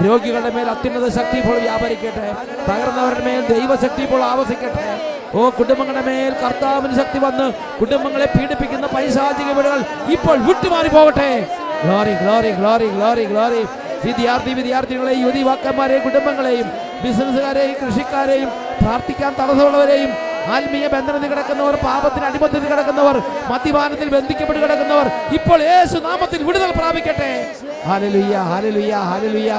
രോഗികളുടെ മേൽ അത്യുന്നത ശക്തി ഇപ്പോൾ വ്യാപരിക്കട്ടെ. തകർന്നവരുടെ മേൽ ദൈവശക്തി ഇപ്പോൾ ആവസിക്കട്ടെ. ഓ, കുടുംബങ്ങളുടെ മേൽ കർത്താവിന് ശക്തി വന്ന് കുടുംബങ്ങളെ പീഡിപ്പിക്കുന്ന പൈശാചിക വീടുകൾ ഇപ്പോൾ വിട്ടുമാറി പോകട്ടെ. Glory, glory, glory, glory, glory. വിദ്യാർത്ഥികളെയും യുവതിവാക്കന്മാരെയും കുടുംബങ്ങളെയും ബിസിനസ്സുകാരെയും കൃഷിക്കാരെയും പ്രാർത്ഥിക്കാൻ തടസ്സമുള്ളവരെയും ആത്മീയ ബന്ധനത്തിൽ കിടക്കുന്നവർ, പാപത്തിന് അടിമത്തത്തിൽ കിടക്കുന്നവർ, മദ്യപാനത്തിൽ ബന്ധിക്കപ്പെട്ട് കിടക്കുന്നവർ ഇപ്പോൾ യേശു നാമത്തിൽ വിടുതൽ പ്രാപിക്കട്ടെ. Hallelujah, hallelujah, hallelujah.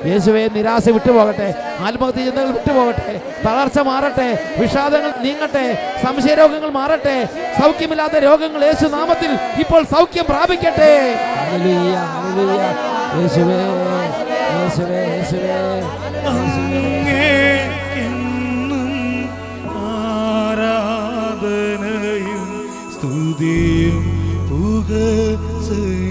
യേശുവേ, നിരാശ വിട്ടുപോകട്ടെ, ആത്മഹത്യ ചിന്തകൾ വിട്ടുപോകട്ടെ, തളർച്ച മാറട്ടെ, വിഷാദങ്ങൾ നീങ്ങട്ടെ, സംശയരോഗങ്ങൾ മാറട്ടെ, സൗഖ്യമില്ലാത്ത രോഗങ്ങൾ യേശു നാമത്തിൽ ഇപ്പോൾ സൗഖ്യം പ്രാപിക്കട്ടെ. Hallelujah, hallelujah. യേശുവേ, യേശുവേ, യേശുവേ. ആരാധനയും സ്തുതിയും പുകഴ്ചയും